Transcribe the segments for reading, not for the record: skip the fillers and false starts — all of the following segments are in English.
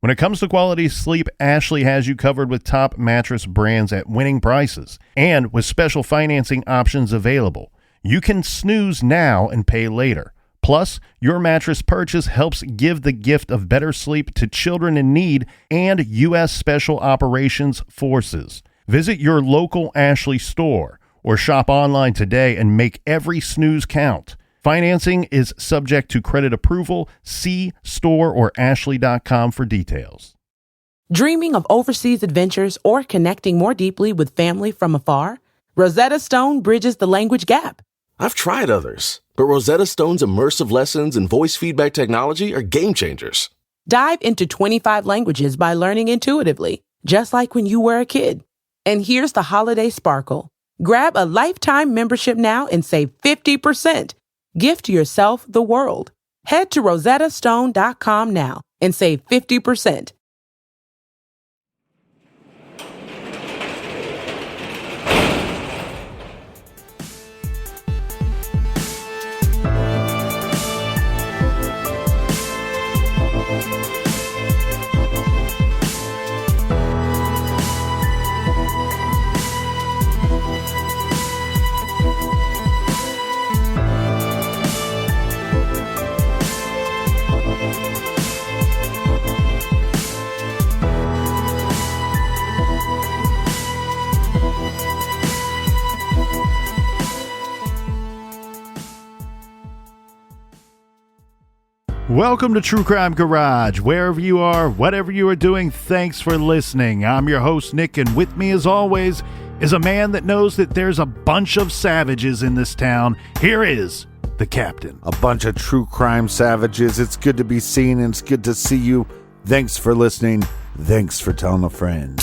When it comes to quality sleep, Ashley has you covered with top mattress brands at winning prices and with special financing options available. You can snooze now and pay later. Plus, your mattress purchase helps give the gift of better sleep to children in need and U.S. Special Operations Forces. Visit your local Ashley store or shop online today and make every snooze count. Financing is subject to credit approval. See store or ashley.com for details. Dreaming of overseas adventures or connecting more deeply with family from afar? Rosetta Stone bridges the language gap. I've tried others, but Rosetta Stone's immersive lessons and voice feedback technology are game changers. Dive into 25 languages by learning intuitively, just like when you were a kid. And here's the holiday sparkle. Grab a lifetime membership now and save 50%. Gift yourself the world. Head to rosettastone.com now and save 50%. Welcome to True Crime Garage. Wherever you are, whatever you are doing, thanks for listening. I'm your host, Nick, and with me, as always, is a man that knows that there's a bunch of savages in this town. Here is the captain. A bunch of true crime savages. It's good to be seen, and it's good to see you. Thanks for listening. Thanks for telling a friend.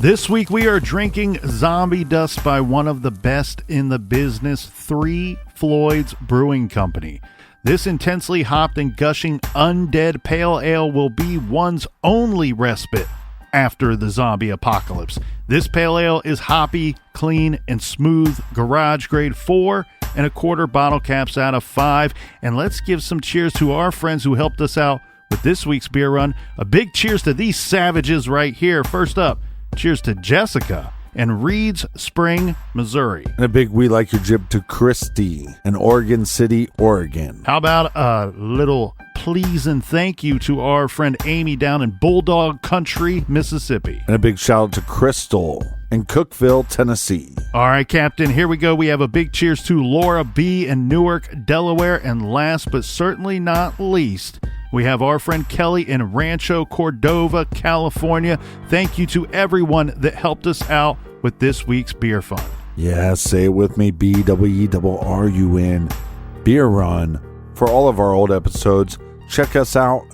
This week we are drinking Zombie Dust by one of the best in the business, Three Floyds Brewing Company. This intensely hopped and gushing undead pale ale will be one's only respite after the zombie apocalypse. This pale ale is hoppy, clean, and smooth, garage grade 4.25 bottle caps out of 5. And let's give some cheers to our friends who helped us out with this week's beer run. A big cheers to these savages right here. First up, cheers to Jessica in Reeds Spring, Missouri. And a big we like your jib to Christy in Oregon City, Oregon. How about a little please and thank you to our friend Amy down in Bulldog Country, Mississippi. And a big shout out to Crystal in Cookeville, Tennessee. All right, Captain, here we go. We have a big cheers to Laura B. in Newark, Delaware. And last but certainly not least, we have our friend Kelly in Rancho Cordova, California. Thank you to everyone that helped us out with this week's beer fund. Yeah, say it with me, BWERRUN, beer run. For all of our old episodes, check us out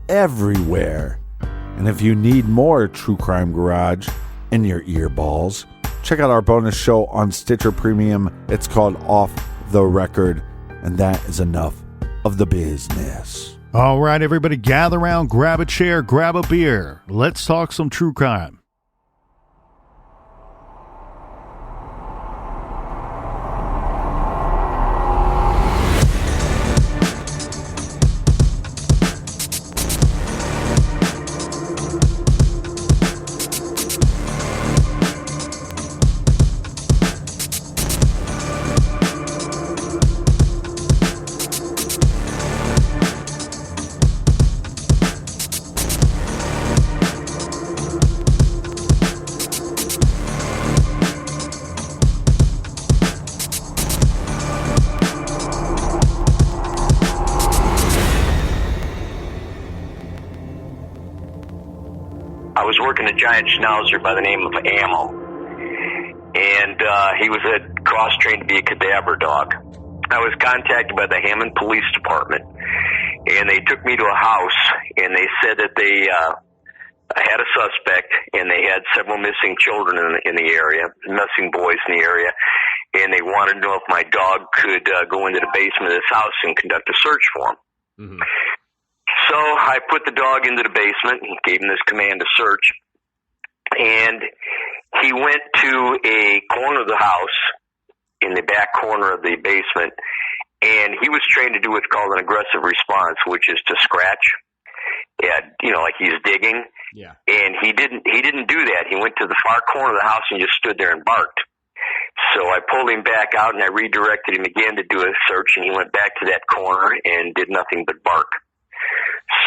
everywhere. And if you need more True Crime Garage in your earballs, check out our bonus show on Stitcher Premium. It's called Off the Record, and that is enough of the business. All right, everybody, gather around, grab a chair, grab a beer. Let's talk some true crime. Giant schnauzer by the name of Ammo, and he was cross-trained to be a cadaver dog. I was contacted by the Hammond Police Department, and they took me to a house, and they said that they had a suspect, and they had several missing children in the area, missing boys in the area, and they wanted to know if my dog could go into the basement of this house and conduct a search for him. Mm-hmm. So I put the dog into the basement and gave him this command to search. And he went to a corner of the house, in the back corner of the basement, he was trained to do what's called an aggressive response, which is to scratch. Yeah, like he's digging. Yeah. And he didn't do that. He went to the far corner of the house and just stood there and barked. So I pulled him back out and I redirected him again to do a search, and he went back to that corner and did nothing but bark.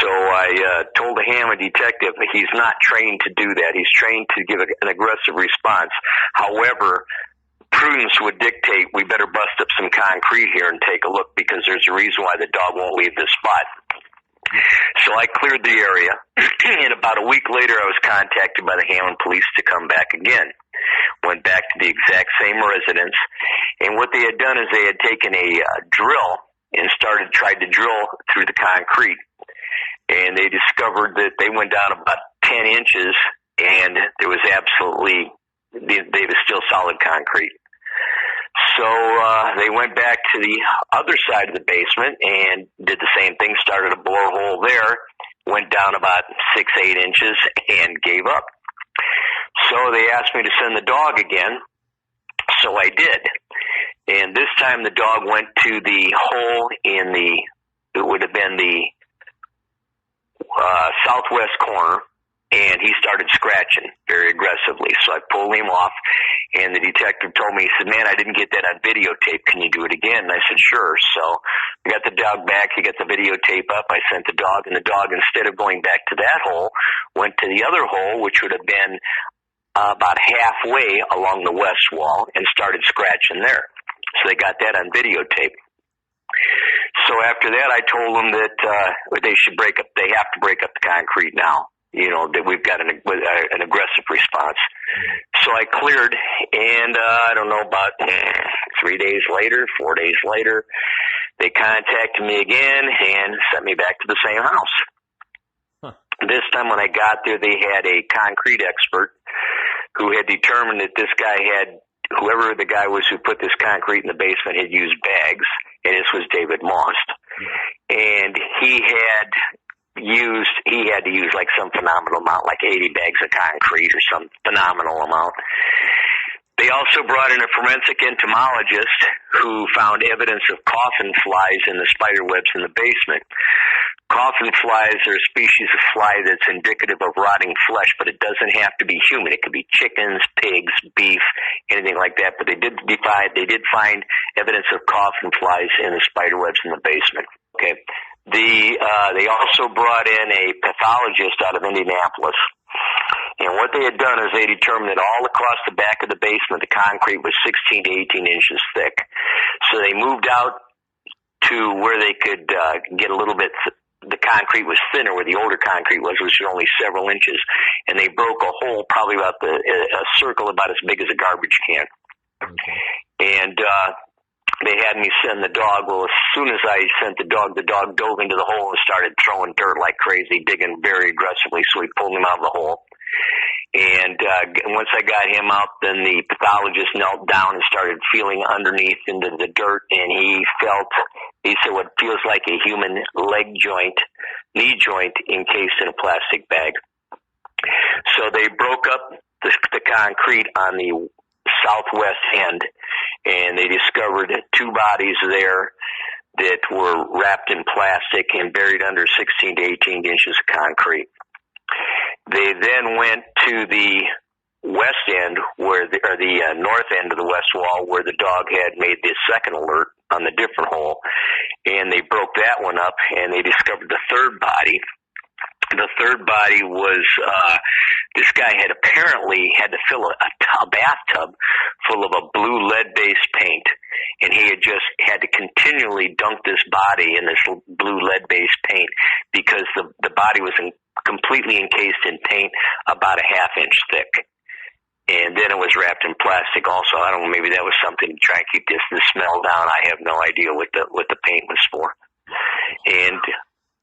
So I told the Hammond detective he's not trained to do that. He's trained to give an aggressive response. However, prudence would dictate we better bust up some concrete here and take a look, because there's a reason why the dog won't leave this spot. So I cleared the area, and about a week later I was contacted by the Hammond police to come back again. Went back to the exact same residence, and what they had done is they had taken a drill and tried to drill through the concrete. And they discovered that they went down about 10 inches, and there was they was still solid concrete. So they went back to the other side of the basement and did the same thing, started a borehole there, went down about 6-8 inches, and gave up. So they asked me to send the dog again, so I did. And this time the dog went to the hole it would have been the southwest corner, and he started scratching very aggressively. So I pulled him off, and the detective told me, he said, "Man, I didn't get that on videotape. Can you do it again?" And I said, "Sure." So I got the dog back. He got the videotape up. I sent the dog, and the dog, instead of going back to that hole, went to the other hole, which would have been about halfway along the west wall, and started scratching there. So they got that on videotape. So after that, I told them that they have to break up the concrete now. That we've got an aggressive response. So I cleared, and I don't know, about 3 days later, 4 days later, they contacted me again and sent me back to the same house. Huh. This time when I got there, they had a concrete expert who had determined that this guy whoever the guy was who put this concrete in the basement, had used bags, and this was David Maust. And he had to use like some phenomenal amount, like 80 bags of concrete or some phenomenal amount. They also brought in a forensic entomologist who found evidence of coffin flies in the spider webs in the basement. Coffin flies are a species of fly that's indicative of rotting flesh, but it doesn't have to be human. It could be chickens, pigs, beef, anything like that. But they did find evidence of coffin flies in the spider webs in the basement. Okay. They also brought in a pathologist out of Indianapolis. And what they had done is they determined that all across the back of the basement, the concrete was 16 to 18 inches thick. So they moved out to where they could get a little bit. The concrete was thinner where the older concrete was, which was only several inches. And they broke a hole probably about a circle about as big as a garbage can. Okay. And they had me send the dog. Well, as soon as I sent the dog dove into the hole and started throwing dirt like crazy, digging very aggressively. So we pulled him out of the hole. And once I got him out, then the pathologist knelt down and started feeling underneath into the dirt, and he said what feels like a human knee joint encased in a plastic bag. So they broke up the concrete on the southwest end, and they discovered 2 bodies there that were wrapped in plastic and buried under 16 to 18 inches of concrete. They then went to the west end, the north end of the west wall, where the dog had made the second alert on the different hole, and they broke that one up, and they discovered the third body. The third body was this guy had apparently had to fill a bathtub full of a blue lead-based paint, and he had just had to continually dunk this body in this blue lead-based paint because the body was completely encased in paint about a half-inch thick. And then it was wrapped in plastic also. I don't know, maybe that was something to try and keep the smell down. I have no idea what the paint was for.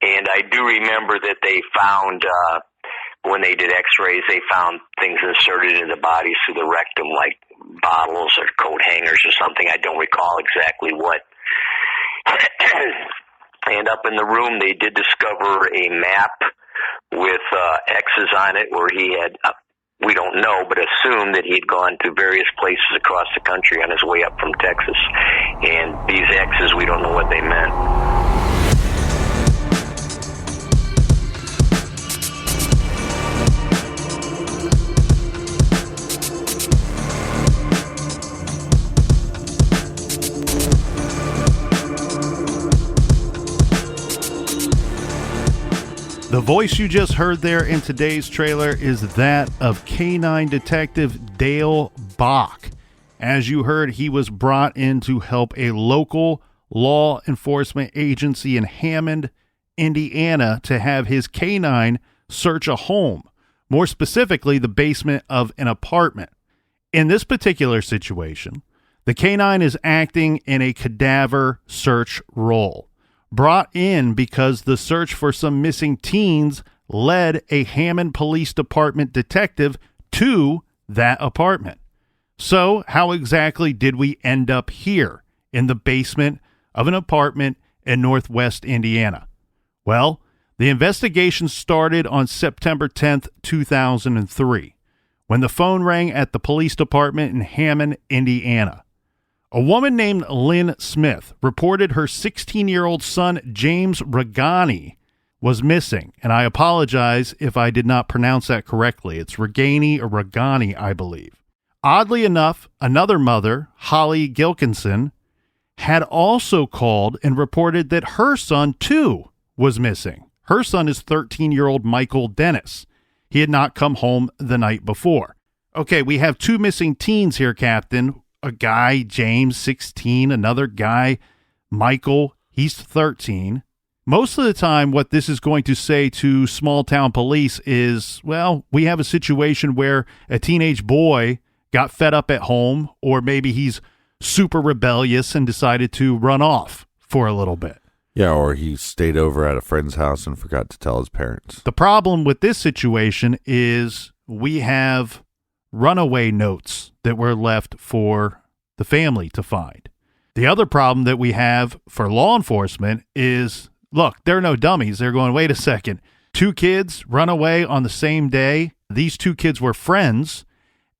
And I do remember that they found, when they did x-rays, they found things inserted in the body through the rectum, like bottles or coat hangers or something. I don't recall exactly what. And up in the room, they did discover a map with X's on it where he had, we don't know, but assume that he'd gone to various places across the country on his way up from Texas. And these X's, we don't know what they meant. The voice you just heard there in today's trailer is that of K-9 Detective Dale Bach. As you heard, he was brought in to help a local law enforcement agency in Hammond, Indiana, to have his K-9 search a home, more specifically the basement of an apartment. In this particular situation, the K-9 is acting in a cadaver search role, brought in because the search for some missing teens led a Hammond Police Department detective to that apartment. So how exactly did we end up here in the basement of an apartment in Northwest Indiana? Well, the investigation started on September 10th, 2003, when the phone rang at the police department in Hammond, Indiana. A woman named Lynn Smith reported her 16-year-old son, James Regani, was missing. And I apologize if I did not pronounce that correctly. It's Regani or Regani, I believe. Oddly enough, another mother, Holly Gilkinson, had also called and reported that her son, too, was missing. Her son is 13-year-old Michael Dennis. He had not come home the night before. Okay, we have two missing teens here, Captain. A guy, James, 16, another guy, Michael, he's 13. Most of the time, what this is going to say to small town police is, well, we have a situation where a teenage boy got fed up at home, or maybe he's super rebellious and decided to run off for a little bit. Yeah, or he stayed over at a friend's house and forgot to tell his parents. The problem with this situation is we have runaway notes that were left for the family to find. The other problem that we have for law enforcement is, look, they're no dummies. They're going, wait a second. Two kids run away on the same day. These two kids were friends.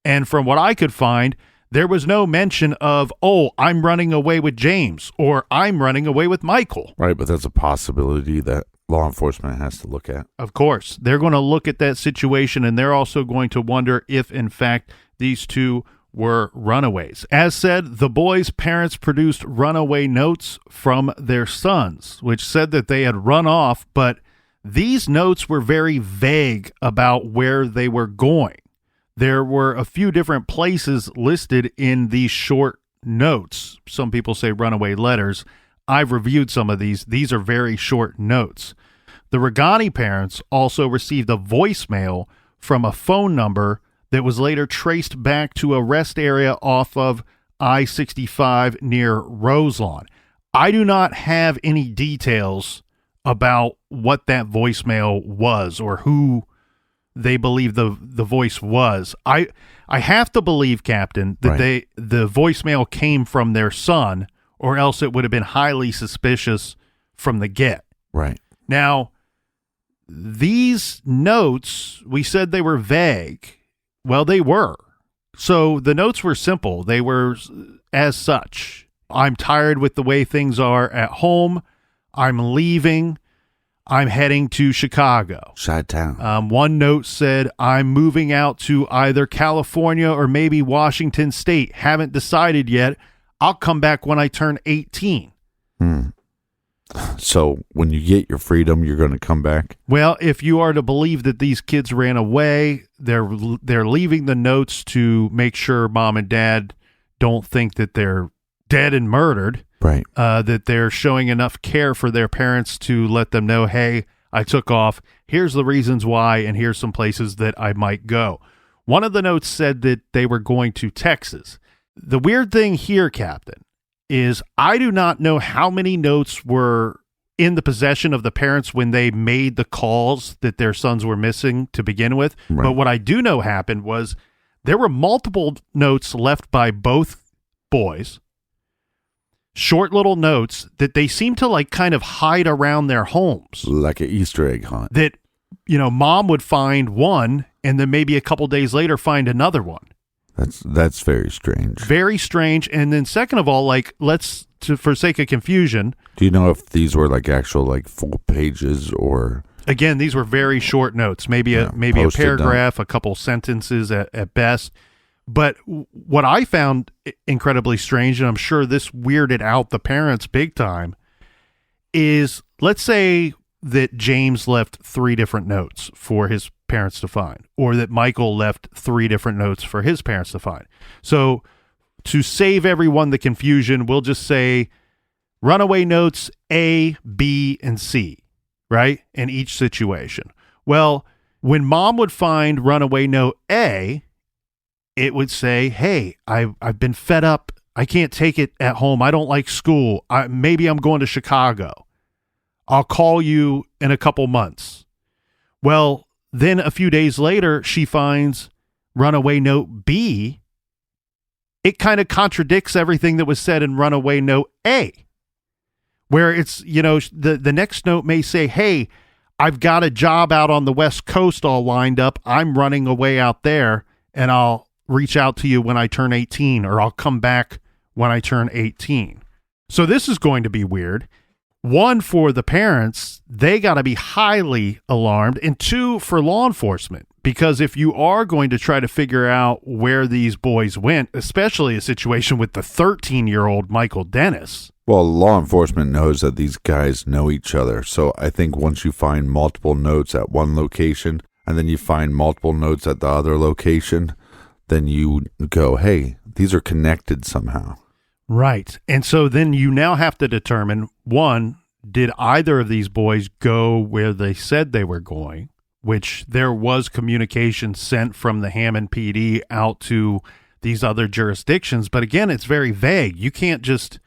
And from what I could find, there was no mention of, oh, I'm running away with James or I'm running away with Michael. Right, but that's a possibility that law enforcement has to look at. Of course. They're going to look at that situation, and they're also going to wonder if, in fact, these two were runaways. As said, the boys' parents produced runaway notes from their sons, which said that they had run off, but these notes were very vague about where they were going. There were a few different places listed in these short notes. Some people say runaway letters. I've reviewed some of these. These are very short notes. The Regani parents also received a voicemail from a phone number that was later traced back to a rest area off of I-65 near Roselawn. I do not have any details about what that voicemail was or who they believe the voice was. I have to believe, Captain, that the voicemail came from their son, or else it would have been highly suspicious from the get. Right. Now, these notes, we said they were vague. Well, they were. So the notes were simple. They were as such. I'm tired with the way things are at home. I'm leaving. I'm heading to Chicago. Chi-town. One note said, I'm moving out to either California or maybe Washington State. Haven't decided yet. I'll come back when I turn 18. So when you get your freedom, you're going to come back? Well, if you are to believe that these kids ran away, they're leaving the notes to make sure mom and dad don't think that they're dead and murdered. Right. That they're showing enough care for their parents to let them know, hey, I took off. Here's the reasons why, and here's some places that I might go. One of the notes said that they were going to Texas. The weird thing here, Captain, is I do not know how many notes were in the possession of the parents when they made the calls that their sons were missing to begin with. Right. But what I do know happened was there were multiple notes left by both boys, short little notes that they seem to like kind of hide around their homes. Like an Easter egg hunt. That, mom would find one and then maybe a couple days later find another one. That's very strange. Very strange. And then second of all, for sake of confusion. Do you know if these were like actual like full pages or? Again, these were very short notes, maybe a paragraph, a couple sentences at best. But what I found incredibly strange, and I'm sure this weirded out the parents big time, is let's say that James left 3 different notes for his parents to find, or that Michael left 3 different notes for his parents to find. So to save everyone the confusion, we'll just say runaway notes A, B, and C, right? In each situation. Well, when mom would find runaway note A, it would say, hey, I've been fed up. I can't take it at home. I don't like school. Maybe I'm going to Chicago. I'll call you in a couple months. Well, then a few days later, she finds runaway note B. It kind of contradicts everything that was said in runaway note A, where it's, the next note may say, hey, I've got a job out on the West Coast all lined up. I'm running away out there, and I'll reach out to you when I turn 18, or I'll come back when I turn 18. So this is going to be weird. 1, for the parents, they got to be highly alarmed, and 2, for law enforcement, because if you are going to try to figure out where these boys went, especially a situation with the 13-year-old Michael Dennis. Well, law enforcement knows that these guys know each other. So I think once you find multiple notes at one location and then you find multiple notes at the other location, then you go, hey, these are connected somehow. Right. And so then you now have to determine, 1, did either of these boys go where they said they were going, which there was communication sent from the Hammond PD out to these other jurisdictions. But again, it's very vague. You can't just,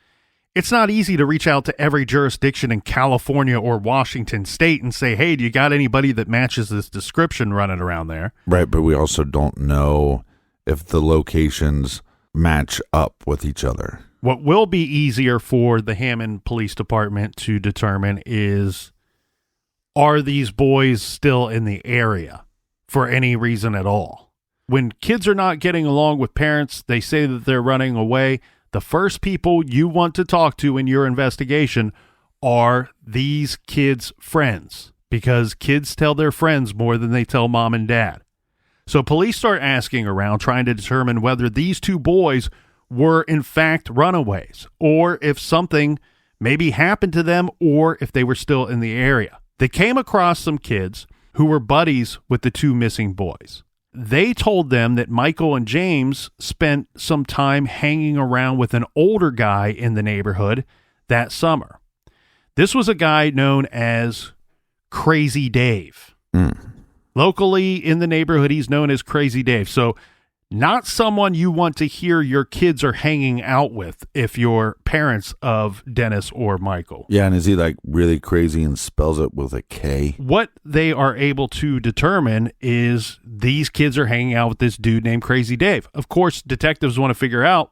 it's not easy to reach out to every jurisdiction in California or Washington State and say, hey, do you got anybody that matches this description running around there? Right. But we also don't know if the locations match up with each other. What will be easier for the Hammond Police Department to determine is, are these boys still in the area for any reason at all? When kids are not getting along with parents, they say that they're running away. The first people you want to talk to in your investigation are these kids' friends, because kids tell their friends more than they tell mom and dad. So police start asking around, trying to determine whether these 2 boys were in fact runaways, or if something maybe happened to them, or if they were still in the area. They came across some kids who were buddies with the 2 missing boys. They told them that Michael and James spent some time hanging around with an older guy in the neighborhood that summer. This was a guy known as Crazy Dave. Locally in the neighborhood, he's known as Crazy Dave. So not someone you want to hear your kids are hanging out with if you're parents of Dennis or Michael. Yeah, and is he like really crazy and spells it with a K? What they are able to determine is these kids are hanging out with this dude named Crazy Dave. Of course, detectives want to figure out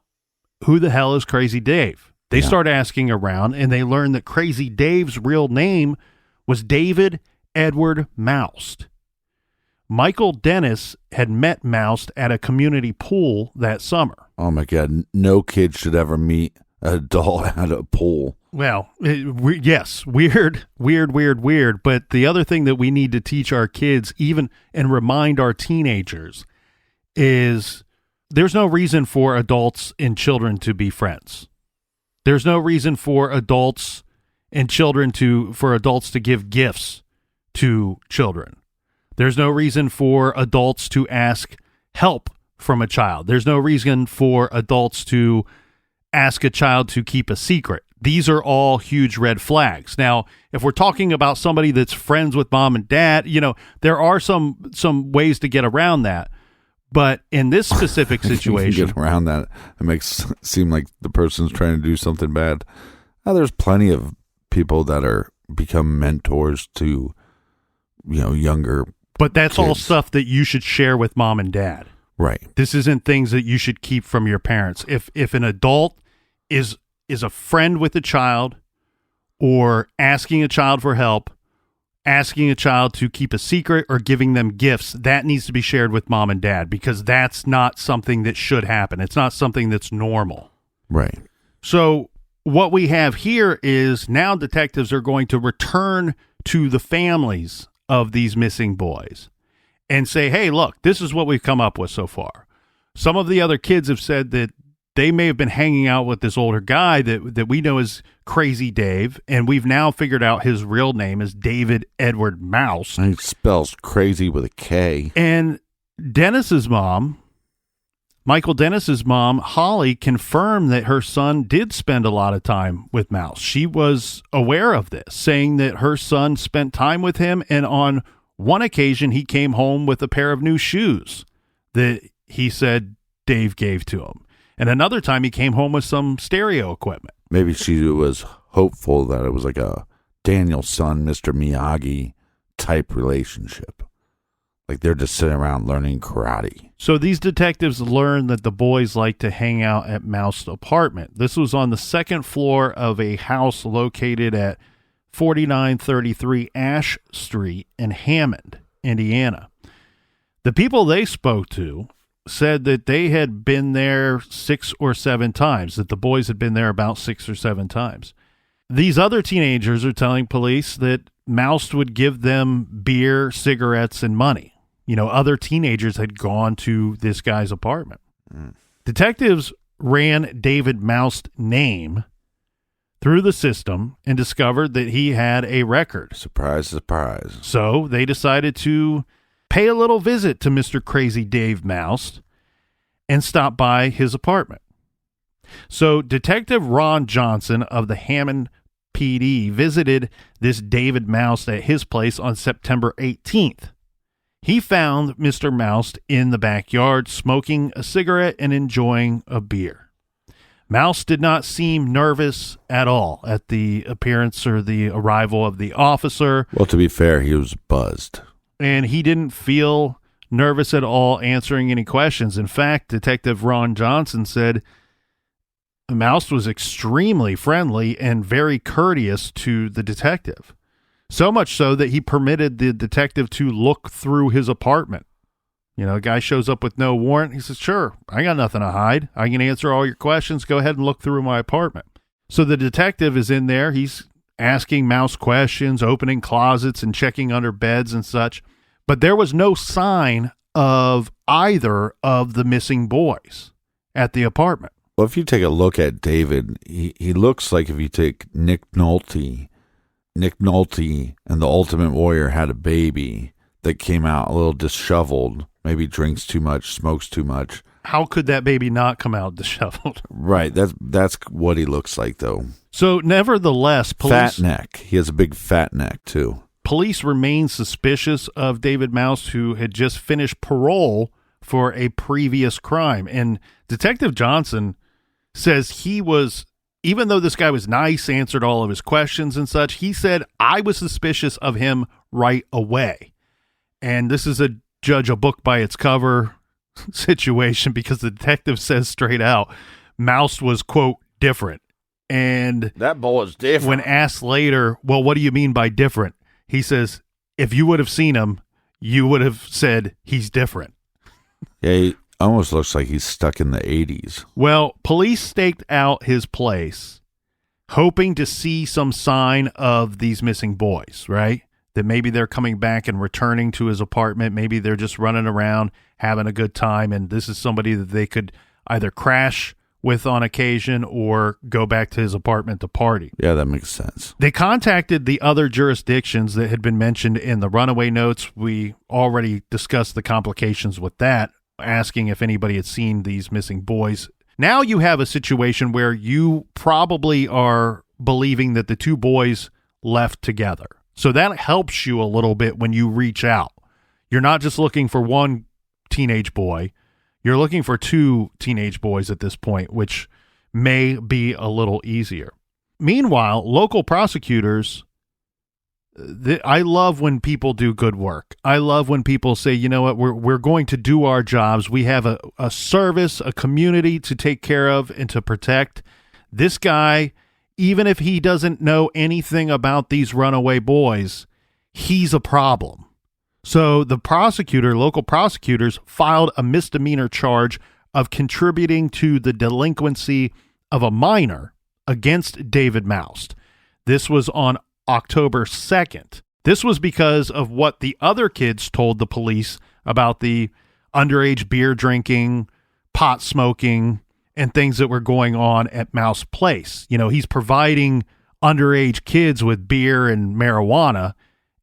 who the hell is Crazy Dave. They start asking around, and they learn that Crazy Dave's real name was David Edward Maust. Michael Dennis had met Maust at a community pool that summer. Oh, my God. No kid should ever meet an adult at a pool. Well, yes, weird. But the other thing that we need to teach our kids, even and remind our teenagers, is there's no reason for adults and children to be friends. There's no reason for adults and children for adults to give gifts to children. There's no reason for adults to ask help from a child. There's no reason for adults to ask a child to keep a secret. These are all huge red flags. Now, if we're talking about somebody that's friends with mom and dad, there are some ways to get around that. But in this specific situation, get around that, it makes it seem like the person's trying to do something bad. Now, there's plenty of people that are become mentors to, younger. But that's kids. All stuff that you should share with mom and dad. Right. This isn't things that you should keep from your parents. If an adult is a friend with a child, or asking a child for help, asking a child to keep a secret, or giving them gifts, that needs to be shared with mom and dad, because that's not something that should happen. It's not something that's normal. Right. So what we have here is now detectives are going to return to the families of these missing boys and say, hey, look, this is what we've come up with so far. Some of the other kids have said that they may have been hanging out with this older guy that we know as Crazy Dave, and we've now figured out his real name is David Edward Maust. He spells crazy with a K. And Michael Dennis's mom, Holly, confirmed that her son did spend a lot of time with Maust. She was aware of this, saying that her son spent time with him, and on one occasion he came home with a pair of new shoes that he said Dave gave to him. And another time he came home with some stereo equipment. Maybe she was hopeful that it was like a Daniel's son, Mr. Miyagi type relationship. Like they're just sitting around learning karate. So these detectives learned that the boys liked to hang out at Maust's apartment. This was on the second floor of a house located at 4933 Ash Street in Hammond, Indiana. The people they spoke to said that they had been there 6 or 7 times, that the boys had been there about 6 or 7 times. These other teenagers are telling police that Maust would give them beer, cigarettes, and money. You know, other teenagers had gone to this guy's apartment. Detectives ran David Maust's name through the system and discovered that he had a record. Surprise, surprise. So they decided to pay a little visit to Mr. Crazy Dave Maust and stop by his apartment. So Detective Ron Johnson of the Hammond PD visited this David Maust at his place on September 18th. He found Mr. Maust in the backyard smoking a cigarette and enjoying a beer. Maust did not seem nervous at all at the appearance or the arrival of the officer. Well, to be fair, he was buzzed. And he didn't feel nervous at all answering any questions. In fact, Detective Ron Johnson said Maust was extremely friendly and very courteous to the detective. So much so that he permitted the detective to look through his apartment. You know, a guy shows up with no warrant. He says, sure, I got nothing to hide. I can answer all your questions. Go ahead and look through my apartment. So the detective is in there. He's asking Maust questions, opening closets and checking under beds and such. But there was no sign of either of the missing boys at the apartment. Well, if you take a look at David, he looks like if you take Nick Nolte and the Ultimate Warrior had a baby that came out a little disheveled, maybe drinks too much, smokes too much. How could that baby not come out disheveled? Right, that's what he looks like, though. So, nevertheless, police... Fat neck. He has a big fat neck, too. Police remain suspicious of David Maust, who had just finished parole for a previous crime. And Detective Johnson says he was... Even though this guy was nice, answered all of his questions and such, he said, I was suspicious of him right away. And this is a judge a book by its cover situation because the detective says straight out, Maust was, quote, different. And that boy is different. When asked later, well, what do you mean by different? He says, if you would have seen him, you would have said he's different. Yeah, he almost looks like he's stuck in the 80s. Well, police staked out his place, hoping to see some sign of these missing boys, right? That maybe they're coming back and returning to his apartment. Maybe they're just running around, having a good time, and this is somebody that they could either crash with on occasion or go back to his apartment to party. Yeah, that makes sense. They contacted the other jurisdictions that had been mentioned in the runaway notes. We already discussed the complications with that, asking if anybody had seen these missing boys. Now you have a situation where you probably are believing that the two boys left together. So that helps you a little bit when you reach out. You're not just looking for one teenage boy. You're looking for two teenage boys at this point, which may be a little easier. Meanwhile, local prosecutors, I love when people do good work. I love when people say, you know what, we're going to do our jobs. We have a service, a community to take care of and to protect. This guy, even if he doesn't know anything about these runaway boys, he's a problem. So the local prosecutors filed a misdemeanor charge of contributing to the delinquency of a minor against David Maust. This was on October 2nd. This was because of what the other kids told the police about the underage beer drinking, pot smoking, and things that were going on at Maust Place. You know, he's providing underage kids with beer and marijuana,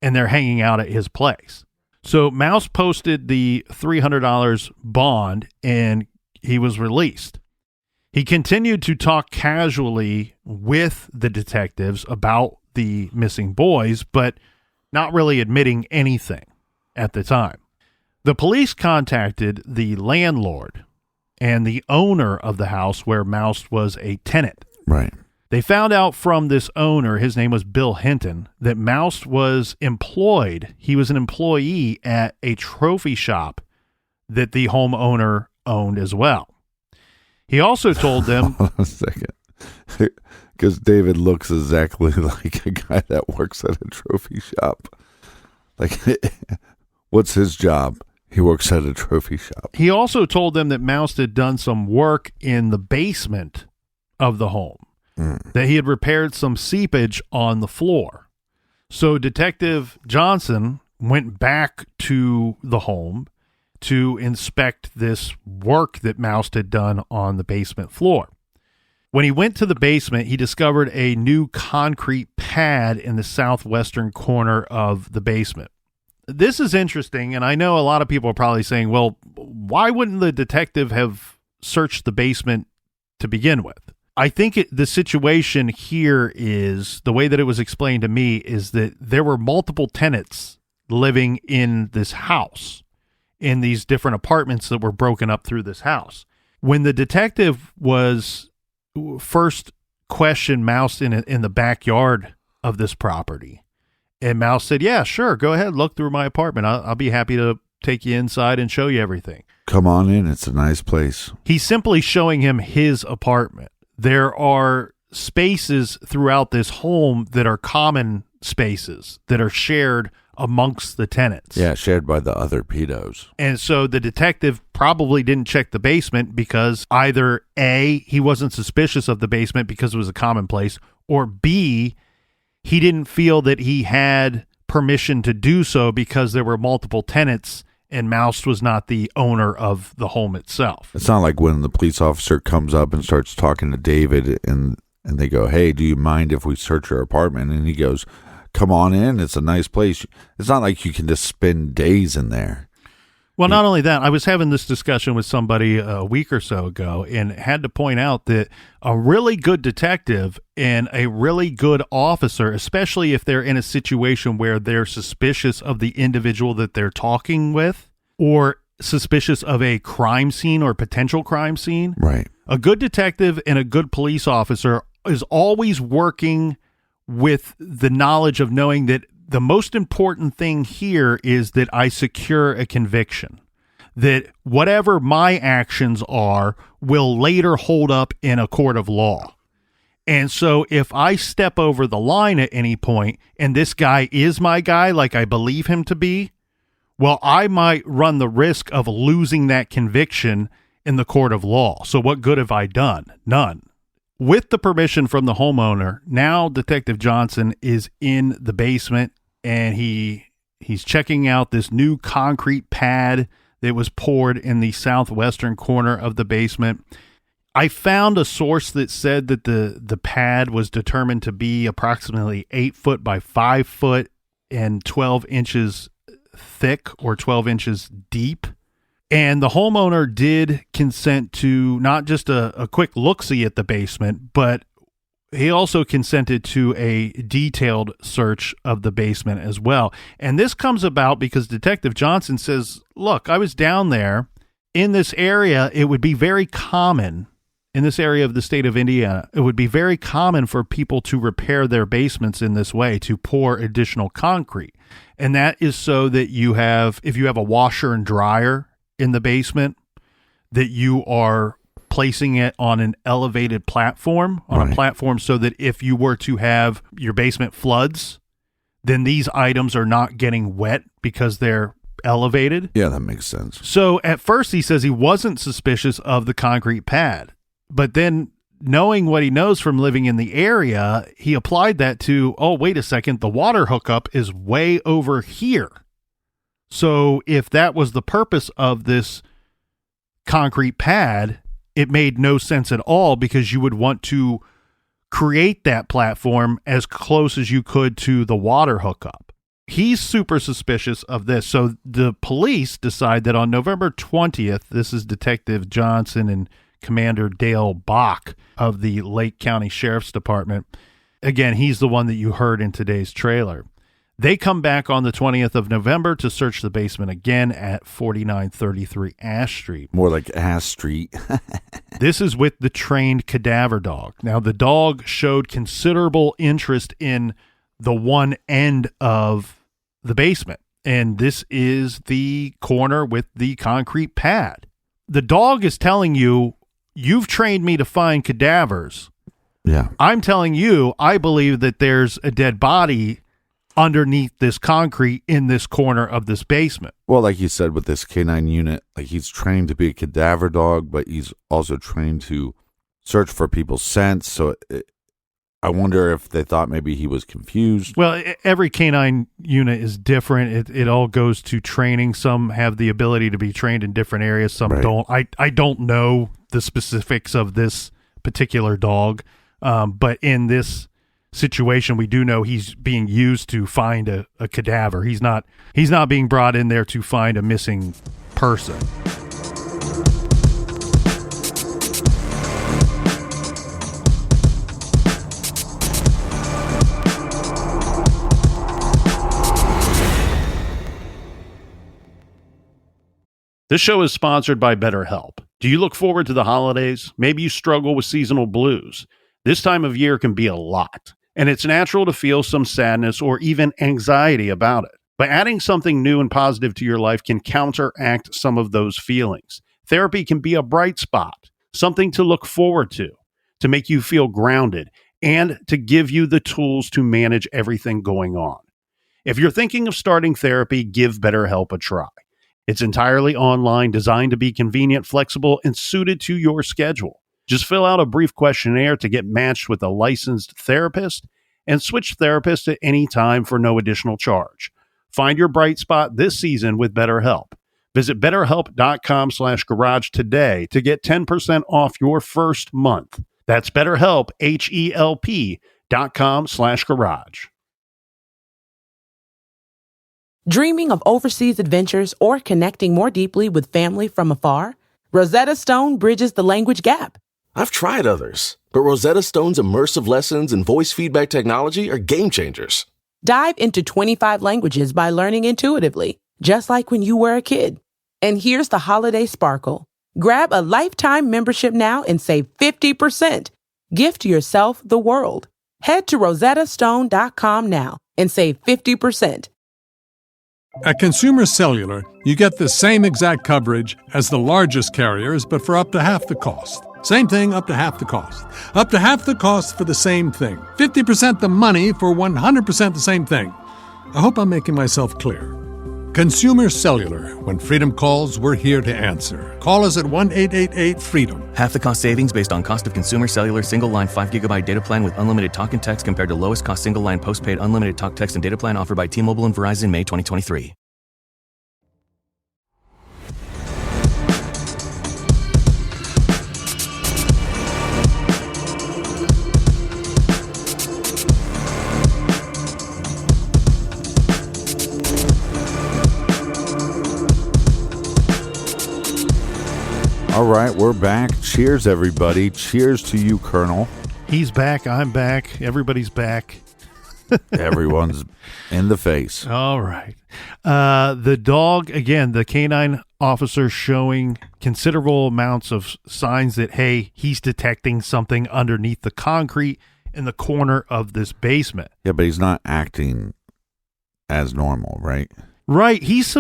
and they're hanging out at his place. So Maust posted the $300 bond, and he was released. He continued to talk casually with the detectives about the missing boys, but not really admitting anything at the time. The police contacted the landlord and the owner of the house where Maust was a tenant. Right. They found out from this owner, his name was Bill Hinton, that Maust was employed. He was an employee at a trophy shop that the homeowner owned as well. He also told them... Hold on a second. Because David looks exactly like a guy that works at a trophy shop. Like, what's his job? He works at a trophy shop. He also told them that Maust had done some work in the basement of the home, that he had repaired some seepage on the floor. So Detective Johnson went back to the home to inspect this work that Maust had done on the basement floor. When he went to the basement, he discovered a new concrete pad in the southwestern corner of the basement. This is interesting, and I know a lot of people are probably saying, well, why wouldn't the detective have searched the basement to begin with? I think the situation here is, the way that it was explained to me, is that there were multiple tenants living in this house, in these different apartments that were broken up through this house. When the detective was first questioned Maust in the backyard of this property, and Maust said, yeah, sure, go ahead, look through my apartment. I'll be happy to take you inside and show you everything. Come on in, it's a nice place. He's simply showing him his apartment. There are spaces throughout this home that are common spaces that are shared amongst the tenants. Yeah, shared by the other pedos. And so the detective probably didn't check the basement because either A, he wasn't suspicious of the basement because it was a common place, or B, he didn't feel that he had permission to do so because there were multiple tenants and Maust was not the owner of the home itself. It's not like when the police officer comes up and starts talking to David and they go, hey, do you mind if we search your apartment? And he goes, come on in, it's a nice place. It's not like you can just spend days in there. Well, not only that, I was having this discussion with somebody a week or so ago and had to point out that a really good detective and a really good officer, especially if they're in a situation where they're suspicious of the individual that they're talking with or suspicious of a crime scene or potential crime scene, right? A good detective and a good police officer is always working with the knowledge of knowing that the most important thing here is that I secure a conviction, that whatever my actions are will later hold up in a court of law. And so if I step over the line at any point and this guy is my guy, like I believe him to be, well, I might run the risk of losing that conviction in the court of law. So what good have I done? None. With the permission from the homeowner, now Detective Johnson is in the basement and he's checking out this new concrete pad that was poured in the southwestern corner of the basement. I found a source that said that the pad was determined to be approximately 8 foot by 5 foot and 12 inches thick or 12 inches deep. And the homeowner did consent to not just a quick look-see at the basement, but he also consented to a detailed search of the basement as well. And this comes about because Detective Johnson says, look, I was down there in this area. It would be very common in this area of the state of Indiana. It would be very common for people to repair their basements in this way, to pour additional concrete. And that is so that if you have a washer and dryer in the basement, that you are placing it on an elevated platform, on a platform so that if you were to have your basement floods, then these items are not getting wet because they're elevated. Yeah, that makes sense. So at first he says he wasn't suspicious of the concrete pad, but then knowing what he knows from living in the area, he applied that to, oh, wait a second, the water hookup is way over here. So if that was the purpose of this concrete pad, it made no sense at all because you would want to create that platform as close as you could to the water hookup. He's super suspicious of this. So the police decide that on November 20th, this is Detective Johnson and Commander Dale Bach of the Lake County Sheriff's Department. Again, he's the one that you heard in today's trailer. They come back on the 20th of November to search the basement again at 4933 Ash Street. More like Ash Street. This is with the trained cadaver dog. Now, the dog showed considerable interest in the one end of the basement, and this is the corner with the concrete pad. The dog is telling you, you've trained me to find cadavers. Yeah. I'm telling you, I believe that there's a dead body underneath this concrete in this corner of this basement. Well, like you said, with this canine unit, like he's trained to be a cadaver dog, but he's also trained to search for people's scents. So I wonder if they thought maybe he was confused. Well, every canine unit is different. It all goes to training. Some have the ability to be trained in different areas. Some don't. I don't know the specifics of this particular dog, but in this situation, we do know he's being used to find a cadaver. He's not being brought in there to find a missing person. This show is sponsored by BetterHelp. Do you look forward to the holidays? Maybe you struggle with seasonal blues. This time of year can be a lot, and it's natural to feel some sadness or even anxiety about it. But adding something new and positive to your life can counteract some of those feelings. Therapy can be a bright spot, something to look forward to make you feel grounded, and to give you the tools to manage everything going on. If you're thinking of starting therapy, give BetterHelp a try. It's entirely online, designed to be convenient, flexible, and suited to your schedule. Just fill out a brief questionnaire to get matched with a licensed therapist and switch therapists at any time for no additional charge. Find your bright spot this season with BetterHelp. Visit BetterHelp.com/garage today to get 10% off your first month. That's BetterHelp, HELP.com/garage. Dreaming of overseas adventures or connecting more deeply with family from afar? Rosetta Stone bridges the language gap. I've tried others, but Rosetta Stone's immersive lessons and voice feedback technology are game changers. Dive into 25 languages by learning intuitively, just like when you were a kid. And here's the holiday sparkle. Grab a lifetime membership now and save 50%. Gift yourself the world. Head to rosettastone.com now and save 50%. At Consumer Cellular, you get the same exact coverage as the largest carriers, but for up to half the cost. Same thing, up to half the cost. Up to half the cost for the same thing. 50% the money for 100% the same thing. I hope I'm making myself clear. Consumer Cellular. When freedom calls, we're here to answer. Call us at 1-888-FREEDOM. Half the cost savings based on cost of Consumer Cellular single-line 5GB data plan with unlimited talk and text compared to lowest cost single-line postpaid unlimited talk, text, and data plan offered by T-Mobile and Verizon May 2023. All right, we're back. Cheers, everybody. Cheers to you, Colonel. He's back. I'm back. Everybody's back. Everyone's in the face. All right. The dog, again, the canine officer showing considerable amounts of signs that, hey, he's detecting something underneath the concrete in the corner of this basement. Yeah, but he's not acting as normal, right? Right. He's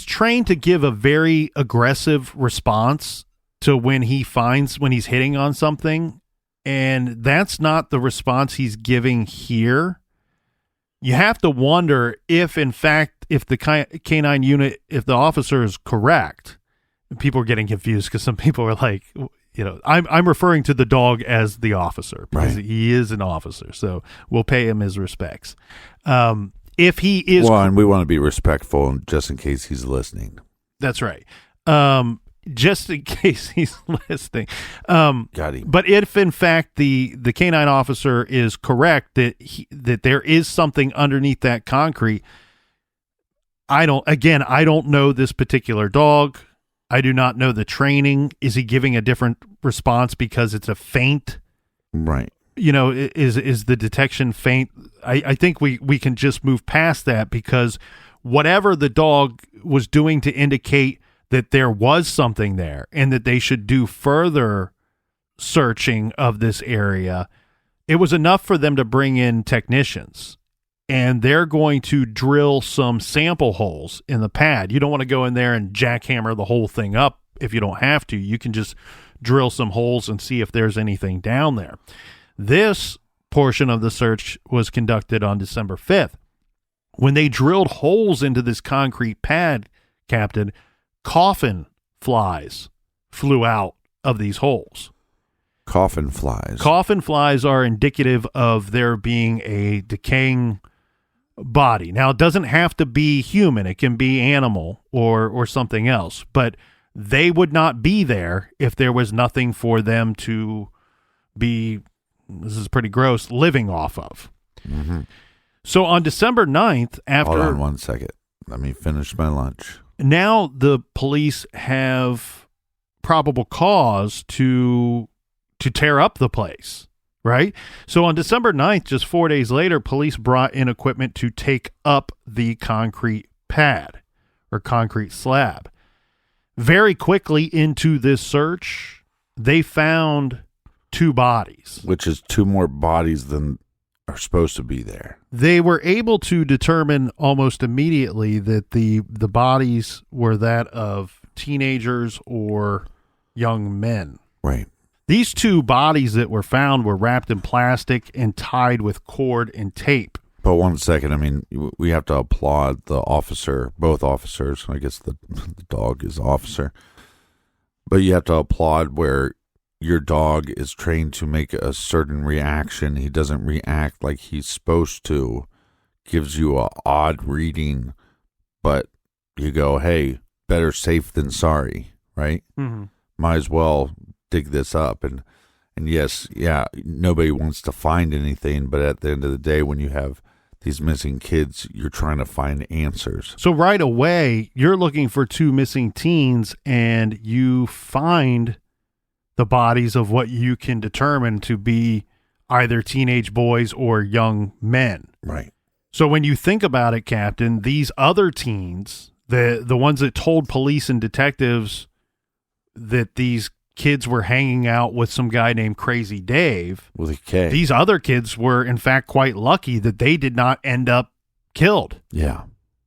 trained to give a very aggressive response to when he's hitting on something. And that's not the response he's giving here. You have to wonder if, in fact, if the canine unit, if the officer is correct. People are getting confused because some people are like, I'm referring to the dog as the officer because he is an officer. So we'll pay him his respects. If he is... Well, and we want to be respectful just in case he's listening. That's right. just in case he's listening. Got him. But if in fact the canine officer is correct that there is something underneath that concrete, I don't know this particular dog. I do not know the training. Is he giving a different response because it's a feint? Right. Is the detection feint? I think we can just move past that, because whatever the dog was doing to indicate that there was something there and that they should do further searching of this area, it was enough for them to bring in technicians. And they're going to drill some sample holes in the pad. You don't want to go in there and jackhammer the whole thing up if you don't have to. You can just drill some holes and see if there's anything down there. This portion of the search was conducted on December 5th. When they drilled holes into this concrete pad, Captain, coffin flies flew out of these holes. Coffin flies. Coffin flies are indicative of there being a decaying body. Now, it doesn't have to be human. It can be animal or something else. But they would not be there if there was nothing for them to be, this is pretty gross, living off of. Mm-hmm. So on December 9th, after... Hold on 1 second. Let me finish my lunch. Now the police have probable cause to tear up the place, right? So on December 9th, just 4 days later, police brought in equipment to take up the concrete pad or concrete slab. Very quickly into this search, they found 2 bodies. Which is 2 more bodies than are supposed to be there. They were able to determine almost immediately that the bodies were that of teenagers or young men. Right. These 2 bodies that were found were wrapped in plastic and tied with cord and tape. But 1 second, I mean, we have to applaud the officer, both officers. I guess the dog is officer. But you have to applaud where your dog is trained to make a certain reaction. He doesn't react like he's supposed to. Gives you a odd reading, but you go, hey, better safe than sorry, right? Mm-hmm. Might as well dig this up. And yes, yeah, nobody wants to find anything, but at the end of the day, when you have these missing kids, you're trying to find answers. So right away, you're looking for 2 missing teens, and you find the bodies of what you can determine to be either teenage boys or young men. Right. So when you think about it, Captain, these other teens, the ones that told police and detectives that these kids were hanging out with some guy named Crazy Dave, with a K. These other kids were, in fact, quite lucky that they did not end up killed. Yeah.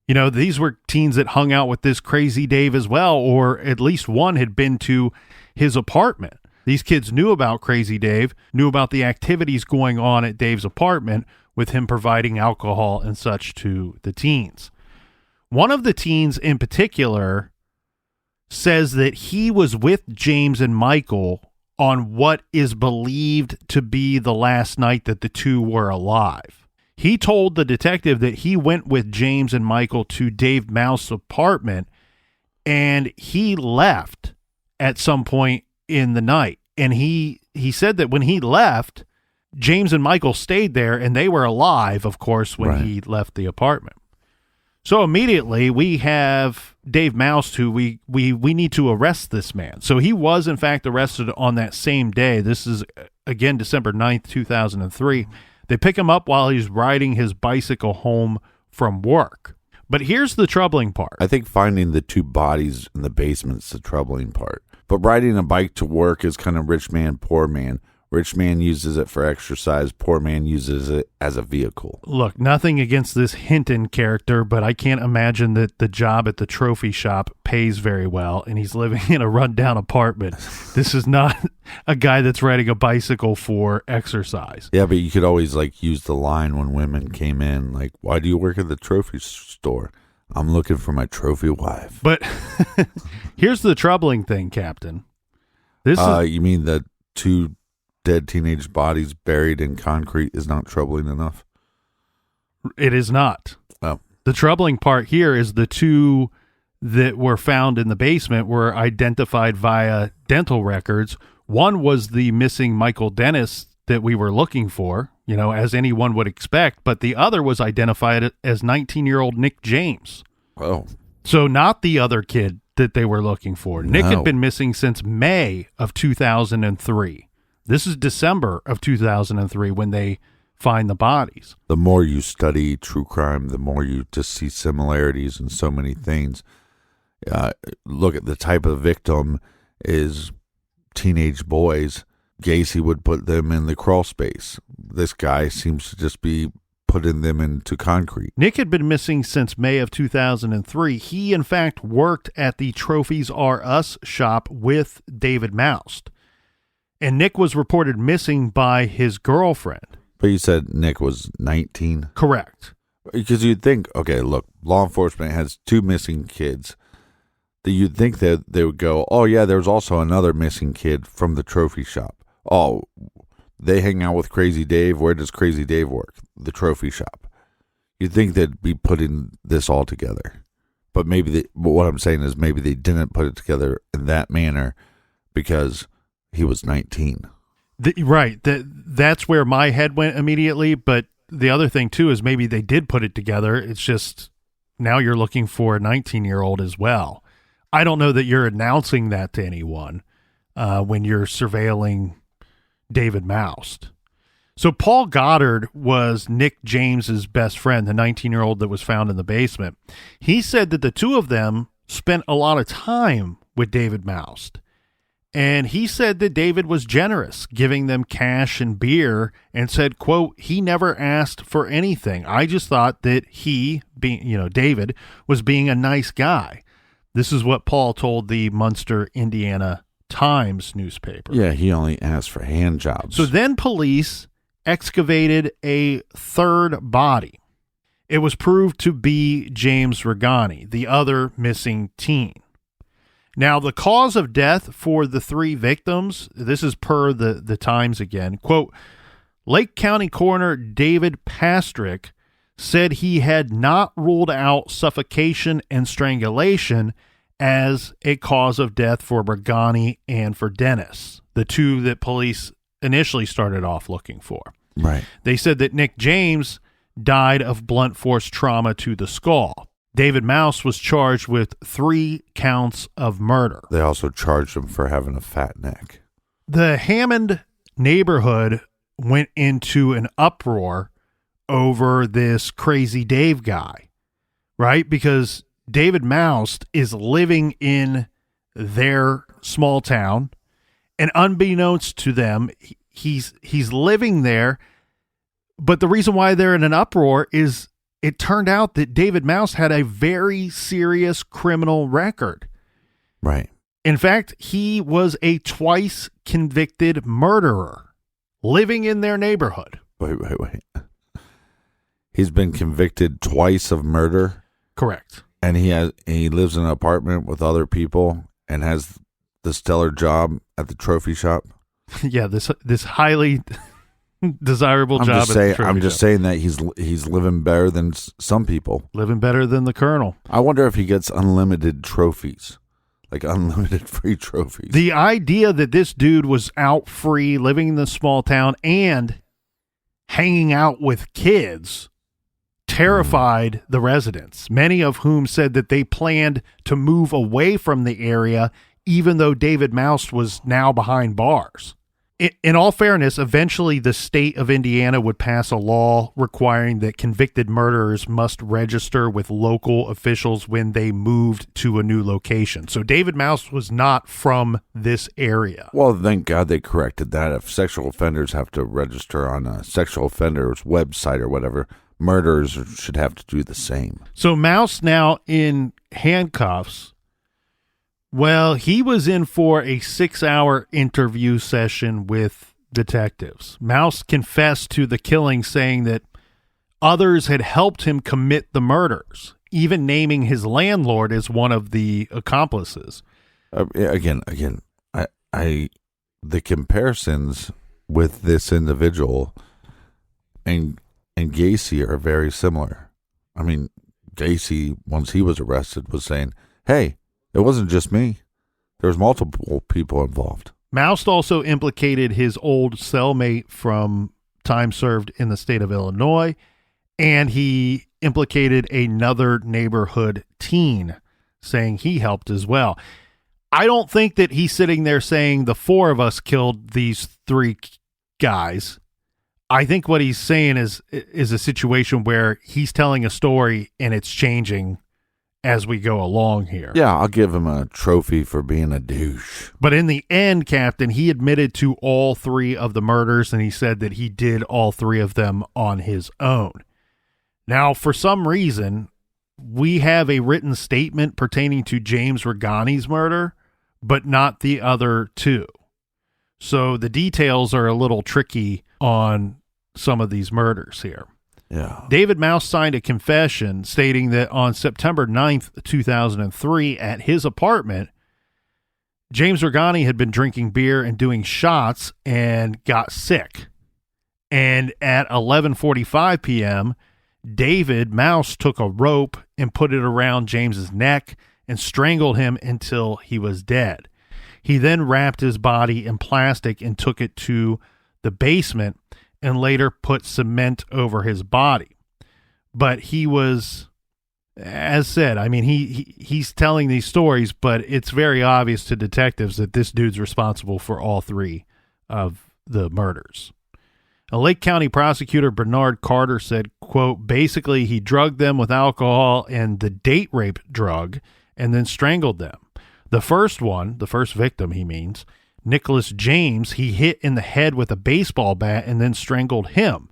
These were teens that hung out with this Crazy Dave as well, or at least one had been to his apartment. These kids knew about Crazy Dave, knew about the activities going on at Dave's apartment with him providing alcohol and such to the teens. One of the teens in particular says that he was with James and Michael on what is believed to be the last night that the 2 were alive. He told the detective that he went with James and Michael to Dave Maust's apartment, and he left at some point in the night. And he said that when he left, James and Michael stayed there, and they were alive, of course, when he left the apartment. So immediately we have Dave Maust, who we need to arrest this man. So he was, in fact, arrested on that same day. This is, again, December 9th, 2003. They pick him up while he's riding his bicycle home from work. But here's the troubling part. I think finding the 2 bodies in the basement's the troubling part. But riding a bike to work is kind of rich man, poor man. Rich man uses it for exercise. Poor man uses it as a vehicle. Look, nothing against this Hinton character, but I can't imagine that the job at the trophy shop pays very well, and he's living in a rundown apartment. This is not a guy that's riding a bicycle for exercise. Yeah, but you could always use the line when women came in, like, why do you work at the trophy store? I'm looking for my trophy wife. But here's the troubling thing, Captain. You mean that 2 dead teenage bodies buried in concrete is not troubling enough? It is not. Oh. The troubling part here is the 2 that were found in the basement were identified via dental records. One was the missing Michael Dennis that we were looking for, as anyone would expect, but the other was identified as 19-year-old Nick James. Oh. So not the other kid that they were looking for. No. Nick had been missing since May of 2003. This is December of 2003 when they find the bodies. The more you study true crime, the more you just see similarities in so many things. Look at the type of victim is teenage boys. Gacy would put them in the crawl space. This guy seems to just be putting them into concrete. Nick had been missing since May of 2003. He, in fact, worked at the Trophies R Us shop with David Maust. And Nick was reported missing by his girlfriend. But you said Nick was 19? Correct. Because you'd think, okay, look, law enforcement has 2 missing kids. That you'd think that they would go, oh, yeah, there's also another missing kid from the trophy shop. Oh, they hang out with Crazy Dave. Where does Crazy Dave work? The trophy shop. You'd think they'd be putting this all together. But but what I'm saying is maybe they didn't put it together in that manner because he was 19. Right. That's where my head went immediately. But the other thing, too, is maybe they did put it together. It's just now you're looking for a 19-year-old as well. I don't know that you're announcing that to anyone when you're surveilling David Maust. So Paul Goddard was Nick James's best friend, the 19-year-old that was found in the basement. He said that the two of them spent a lot of time with David Maust. And he said that David was generous, giving them cash and beer, and said, quote, he never asked for anything. I just thought that he, David, was being a nice guy. This is what Paul told the Munster, Indiana Times newspaper. Yeah, he only asked for hand jobs. So then police excavated a third body. It was proved to be James Regani, the other missing teen. Now, the cause of death for the 3 victims, this is per the Times again, quote, Lake County Coroner David Pastrick said he had not ruled out suffocation and strangulation as a cause of death for Regani and for Dennis, the 2 that police initially started off looking for. Right. They said that Nick James died of blunt force trauma to the skull. David Maust was charged with 3 counts of murder. They also charged him for having a fat neck. The Hammond neighborhood went into an uproar over this Crazy Dave guy, right? Because David Maust is living in their small town, and unbeknownst to them, he's living there. But the reason why they're in an uproar is it turned out that David Maust had a very serious criminal record. Right. In fact, he was a twice convicted murderer living in their neighborhood. Wait. He's been convicted twice of murder. Correct. And he lives in an apartment with other people and has the stellar job at the trophy shop. Yeah, this highly desirable job. I'm just saying that he's living better than some people. Living better than the Colonel. I wonder if he gets unlimited trophies, like unlimited free trophies. The idea that this dude was out free, living in the small town, and hanging out with kids terrified the residents, many of whom said that they planned to move away from the area, even though David Maust was now behind bars. In all fairness, eventually the state of Indiana would pass a law requiring that convicted murderers must register with local officials when they moved to a new location. So David Maust was not from this area. Well, thank God they corrected that. If sexual offenders have to register on a sexual offender's website or whatever, murderers should have to do the same. So Maust now in handcuffs. Well, he was in for a 6-hour interview session with detectives. Maust confessed to the killing, saying that others had helped him commit the murders, even naming his landlord as one of the accomplices. Again, the comparisons with this individual and Gacy are very similar. I mean, Gacy, once he was arrested, was saying, hey, it wasn't just me. There was multiple people involved. Maust also implicated his old cellmate from time served in the state of Illinois, and he implicated another neighborhood teen, saying he helped as well. I don't think that he's sitting there saying the four of us killed these three guys. I think what he's saying is a situation where he's telling a story and it's changing as we go along here. Yeah, I'll give him a trophy for being a douche. But in the end, Captain, he admitted to all three of the murders, and he said that he did all three of them on his own. Now, for some reason, we have a written statement pertaining to James Regani's murder, but not the other two. So the details are a little tricky on some of these murders here. Yeah. David Maust signed a confession stating that on September 9th, 2003, at his apartment, James Regani had been drinking beer and doing shots and got sick. And at 11:45 p.m., David Maust took a rope and put it around James's neck and strangled him until he was dead. He then wrapped his body in plastic and took it to the basement and later put cement over his body. But he was, as said, I mean, he's telling these stories, but it's very obvious to detectives that this dude's responsible for all three of the murders. A Lake County prosecutor, Bernard Carter, said, quote, basically he drugged them with alcohol and the date rape drug and then strangled them. The first victim, he means, Nicholas James, he hit in the head with a baseball bat and then strangled him.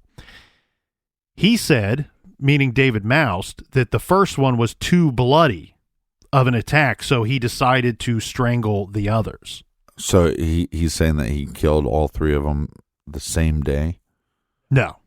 He said, meaning David Maust, that the first one was too bloody of an attack, so he decided to strangle the others. So he's saying that he killed all three of them the same day? No.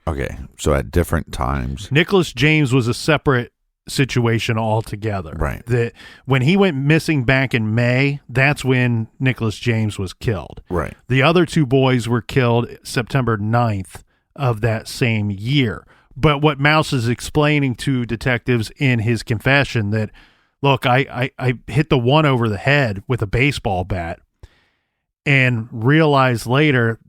Okay, so at different times. Nicholas James was a separate situation altogether. Right. That when he went missing back in May, that's when Nicholas James was killed. Right. The other two boys were killed September 9th of that same year. But what Maust is explaining to detectives in his confession that, look, I hit the one over the head with a baseball bat and realized later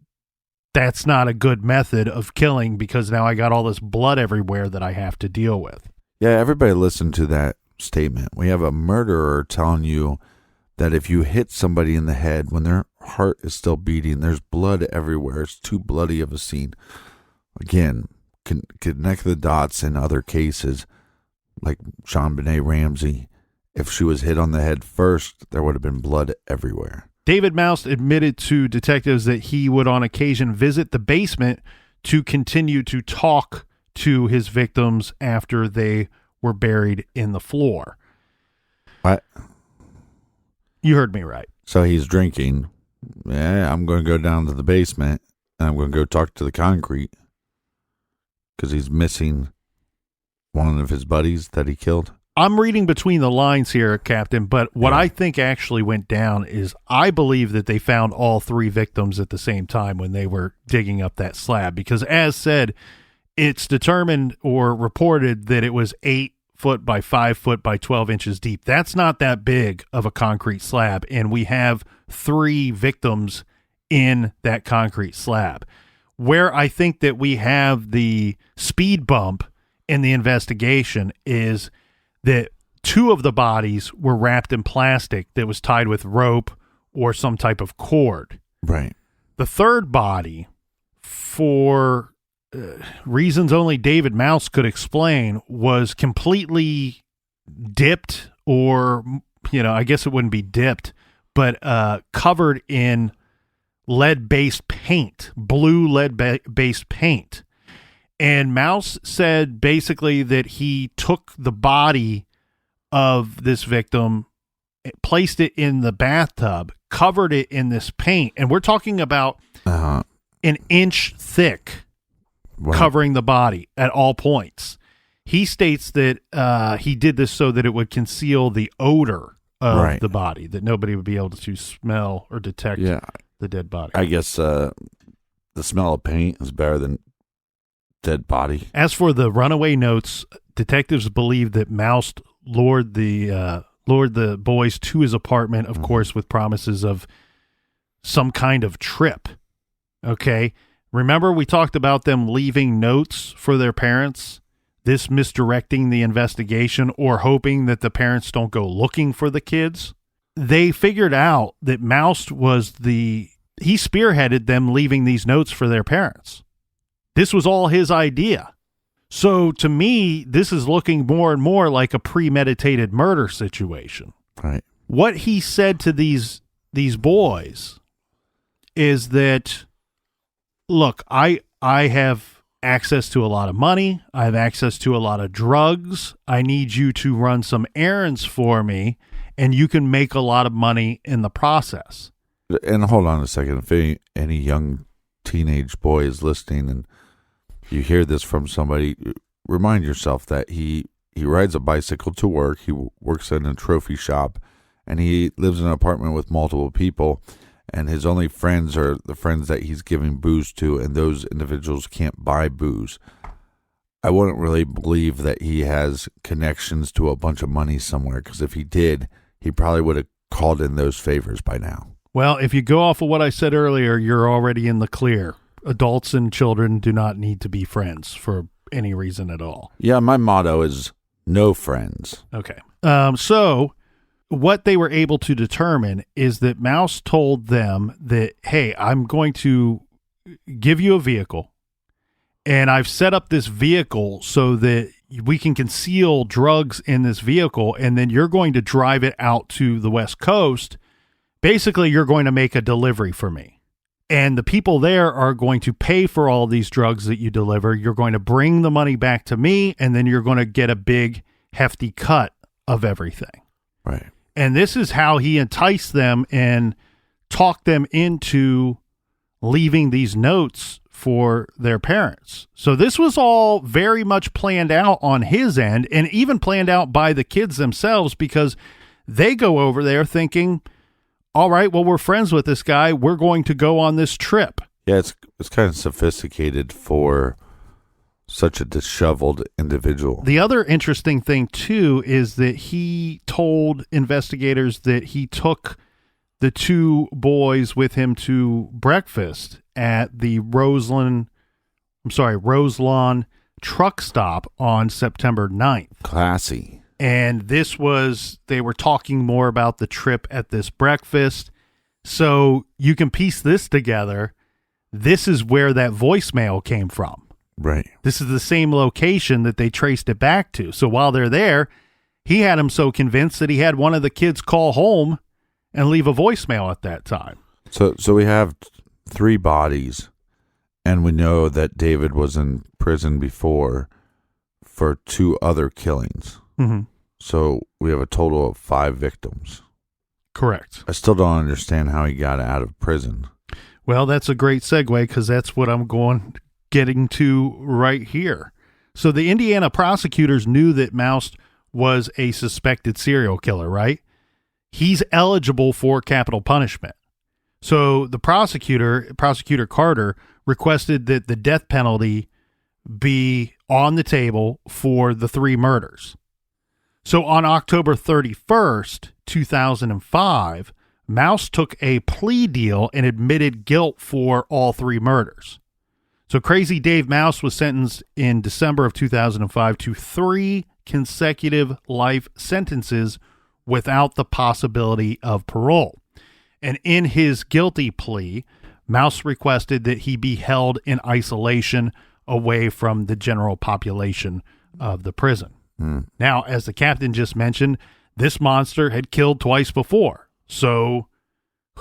that's not a good method of killing because now I got all this blood everywhere that I have to deal with. Yeah, everybody listen to that statement. We have a murderer telling you that if you hit somebody in the head when their heart is still beating, there's blood everywhere. It's too bloody of a scene. Again, connect the dots in other cases, like JonBenet Ramsey. If she was hit on the head first, there would have been blood everywhere. David Maust admitted to detectives that he would on occasion visit the basement to continue to talk to his victims after they were buried in the floor. What? You heard me right. So he's drinking. Yeah, I'm going to go down to the basement and I'm going to go talk to the concrete because he's missing one of his buddies that he killed. I'm reading between the lines here, Captain, but what I think actually went down is I believe that they found all three victims at the same time when they were digging up that slab because, as said, it's determined or reported that it was 8 foot by 5 foot by 12 inches deep. That's not that big of a concrete slab, and we have three victims in that concrete slab. Where I think that we have the speed bump in the investigation is that two of the bodies were wrapped in plastic that was tied with rope or some type of cord. Right. The third body, for reasons only David Maust could explain, was completely dipped, or, I guess it wouldn't be dipped, but covered in lead-based paint, blue lead-based paint. And Maust said basically that he took the body of this victim, placed it in the bathtub, covered it in this paint, and we're talking about an inch thick. Wow. Covering the body at all points. He states that he did this so that it would conceal the odor of the body, that nobody would be able to smell or detect the dead body. I guess the smell of paint is better than dead body. As for the runaway notes, detectives believe that Maust lured the lured the boys to his apartment, of course, with promises of some kind of trip. Okay. Remember, we talked about them leaving notes for their parents, this misdirecting the investigation or hoping that the parents don't go looking for the kids. They figured out that Maust he spearheaded them leaving these notes for their parents. This was all his idea. So to me, this is looking more and more like a premeditated murder situation. Right. What he said to these boys is that, look, I have access to a lot of money. I have access to a lot of drugs. I need you to run some errands for me, and you can make a lot of money in the process. And hold on a second. If any young teenage boy is listening and you hear this from somebody, remind yourself that he rides a bicycle to work. He works in a trophy shop, and he lives in an apartment with multiple people, and his only friends are the friends that he's giving booze to, and those individuals can't buy booze. I wouldn't really believe that he has connections to a bunch of money somewhere, because if he did, he probably would have called in those favors by now. Well, if you go off of what I said earlier, you're already in the clear. Adults and children do not need to be friends for any reason at all. Yeah, my motto is no friends. Okay. So what they were able to determine is that Maust told them that, hey, I'm going to give you a vehicle, and I've set up this vehicle so that we can conceal drugs in this vehicle, and then you're going to drive it out to the West Coast. Basically, you're going to make a delivery for me. And the people there are going to pay for all these drugs that you deliver. You're going to bring the money back to me, and then you're going to get a big, hefty cut of everything. Right. And this is how he enticed them and talked them into leaving these notes for their parents. So this was all very much planned out on his end, and even planned out by the kids themselves, because they go over there thinking, all right, well, we're friends with this guy. We're going to go on this trip. Yeah, it's kind of sophisticated for such a disheveled individual. The other interesting thing, too, is that he told investigators that he took the two boys with him to breakfast at the Roselawn truck stop on September 9th. Classy. And they were talking more about the trip at this breakfast. So you can piece this together. This is where that voicemail came from. Right. This is the same location that they traced it back to. So while they're there, he had him so convinced that he had one of the kids call home and leave a voicemail at that time. So we have 3 bodies, and we know that David was in prison before for 2 other killings. Mm-hmm. So we have a total of 5 victims. Correct. I still don't understand how he got out of prison. Well, that's a great segue, because that's what I'm getting to right here. So the Indiana prosecutors knew that Maust was a suspected serial killer, right? He's eligible for capital punishment. So the Prosecutor Carter, requested that the death penalty be on the table for the 3 murders. So on October 31st, 2005, Maust took a plea deal and admitted guilt for all 3 murders. So Crazy Dave Maust was sentenced in December of 2005 to 3 consecutive life sentences without the possibility of parole. And in his guilty plea, Maust requested that he be held in isolation away from the general population of the prison. Now, as the captain just mentioned, this monster had killed twice before. So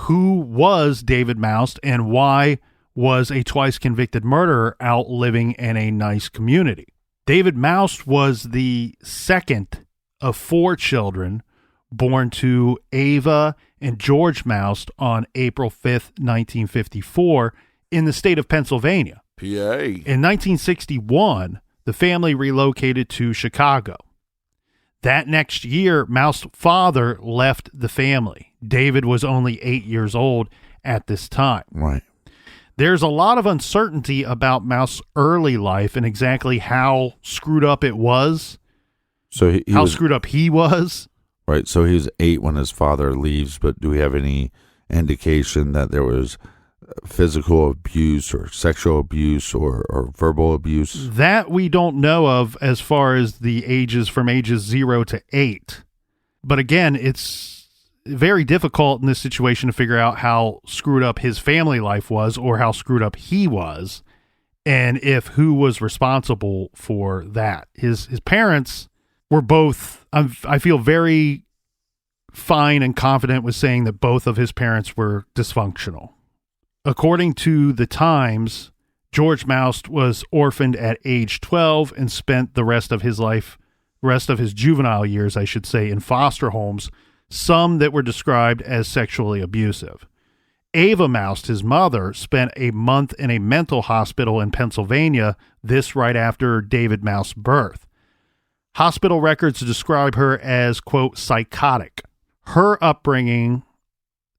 who was David Maust, and why was a twice convicted murderer out living in a nice community? David Maust was the second of 4 children born to Ava and George Maust on April 5th, 1954 in the state of Pennsylvania. PA. In 1961, the family relocated to Chicago. That next year, Maust's father left the family. David was only 8 years old at this time. Right. There's a lot of uncertainty about Maust's early life and exactly how screwed up it was, So he how was, screwed up he was. Right. So he was 8 when his father leaves, but do we have any indication that there was physical abuse or sexual abuse or verbal abuse? That we don't know of as far as the ages from ages 0 to 8. But again, it's very difficult in this situation to figure out how screwed up his family life was or how screwed up he was, and if who was responsible for that. His parents were both, I feel very fine and confident with saying that both of his parents were dysfunctional. According to the Times, George Maust was orphaned at age 12 and spent the rest of his juvenile years, I should say, in foster homes, some that were described as sexually abusive. Ava Maust, his mother, spent a month in a mental hospital in Pennsylvania, this right after David Maust's birth. Hospital records describe her as, quote, psychotic. Her upbringing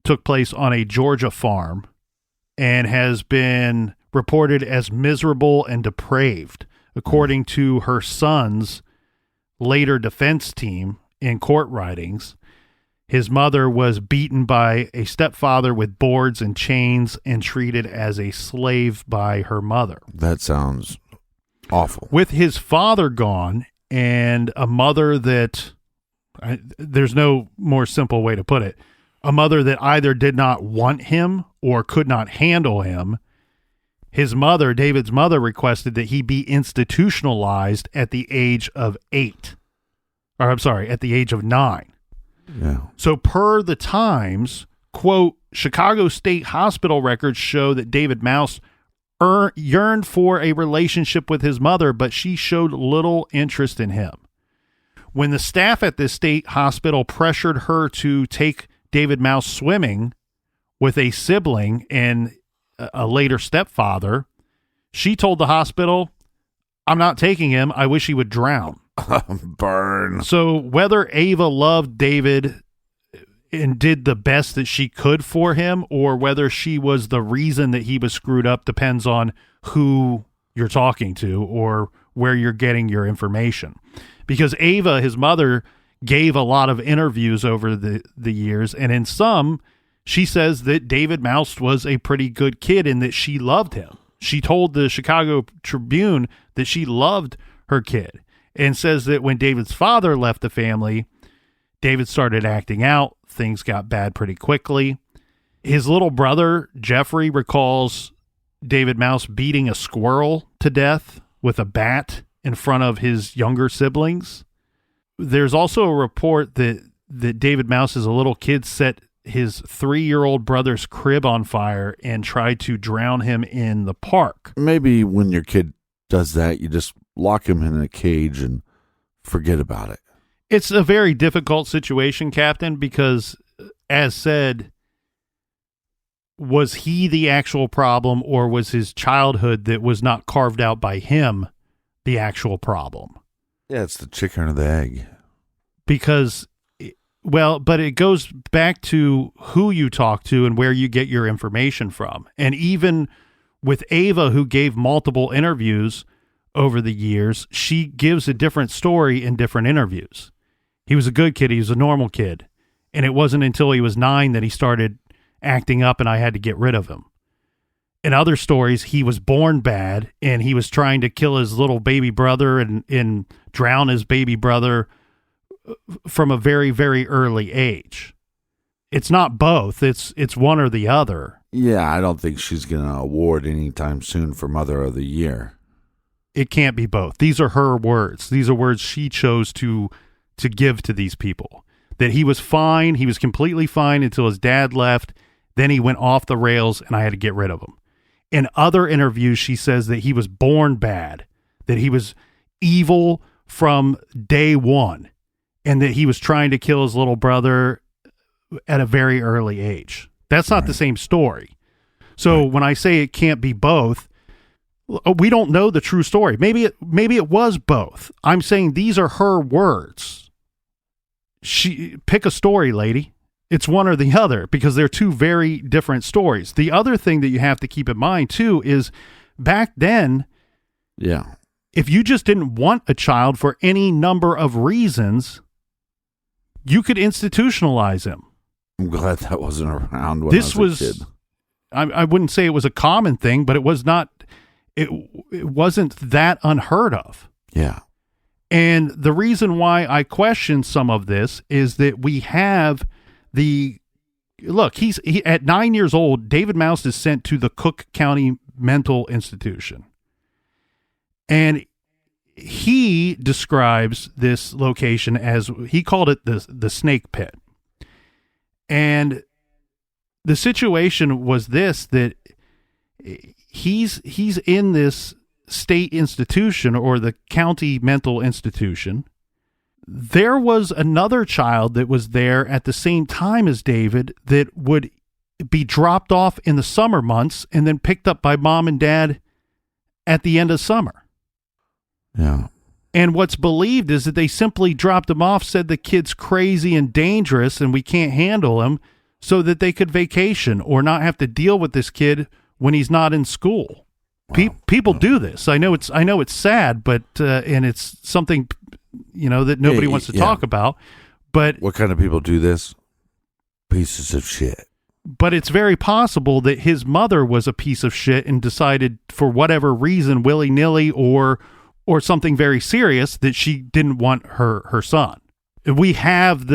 took place on a Georgia farm and has been reported as miserable and depraved, according to her son's later defense team in court writings. His mother was beaten by a stepfather with boards and chains and treated as a slave by her mother. That sounds awful. With his father gone and a mother that, there's no more simple way to put it, a mother that either did not want him or could not handle him, his mother, David's mother, requested that he be institutionalized at the age of 8. Or I'm sorry, at the age of 9. Yeah. So per the Times, quote, Chicago State Hospital records show that David Maust yearned for a relationship with his mother, but she showed little interest in him. When the staff at this state hospital pressured her to take David Maust swimming with a sibling and a later stepfather, she told the hospital, "I'm not taking him. I wish he would drown." Burn. So whether Ava loved David and did the best that she could for him, or whether she was the reason that he was screwed up, depends on who you're talking to or where you're getting your information. Because Ava, his mother, gave a lot of interviews over the years, and in some, she says that David Maust was a pretty good kid and that she loved him. She told the Chicago Tribune that she loved her kid, and says that when David's father left the family, David started acting out. Things got bad pretty quickly. His little brother, Jeffrey, recalls David Maust beating a squirrel to death with a bat in front of his younger siblings. There's also a report that David Maust, as a little kid, set his 3-year-old brother's crib on fire and tried to drown him in the park. Maybe when your kid does that, you just lock him in a cage and forget about it. It's a very difficult situation, Captain, because, as said, was he the actual problem, or was his childhood that was not carved out by him the actual problem? Yeah, it's the chicken or the egg. Because, well, but it goes back to who you talk to and where you get your information from. And even with Ava, who gave multiple interviews over the years, she gives a different story in different interviews. He was a good kid. He was a normal kid. And it wasn't until he was 9 that he started acting up and I had to get rid of him. In other stories, he was born bad and he was trying to kill his little baby brother and drown his baby brother from a very, very early age. It's not both. It's one or the other. Yeah, I don't think she's going to award anytime soon for Mother of the Year. It can't be both. These are her words. These are words she chose to give to these people. That he was fine. He was completely fine until his dad left. Then he went off the rails and I had to get rid of him. In other interviews, she says that he was born bad, that he was evil from day one, and that he was trying to kill his little brother at a very early age. That's not the same story. So when I say it can't be both, we don't know the true story. Maybe it was both. I'm saying these are her words. Pick a story, lady. It's one or the other, because they're two very different stories. The other thing that you have to keep in mind too is back then, you could institutionalize him. I'm glad that wasn't around when I was a kid. I wouldn't say it was a common thing, but it was not. It wasn't that unheard of. Yeah. And the reason why I question some of this is that we have look, he at 9 years old, David Maust is sent to the Cook County Mental Institution. And he describes this location as, he called it the snake pit. And the situation was this, that he's in this state institution or the county mental institution. There was another child that was there at the same time as David that would be dropped off in the summer months and then picked up by mom and dad at the end of summer. Yeah. And what's believed is that they simply dropped him off, said the kid's crazy and dangerous and we can't handle him, so that they could vacation or not have to deal with this kid when he's not in school. Wow. People do this. I know it's sad, but and it's something, that nobody wants to talk about. But what kind of people do this? Pieces of shit. But it's very possible that his mother was a piece of shit and decided, for whatever reason, willy-nilly or something very serious, that she didn't want her son. We have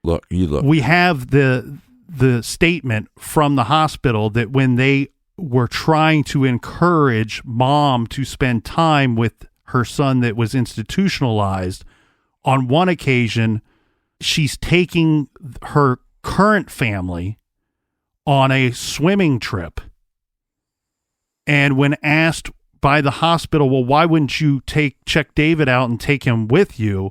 Look, we have the statement from the hospital that when they were trying to encourage mom to spend time with her son that was institutionalized, on one occasion, she's taking her current family on a swimming trip. And when asked by the hospital, well, why wouldn't you check David out and take him with you?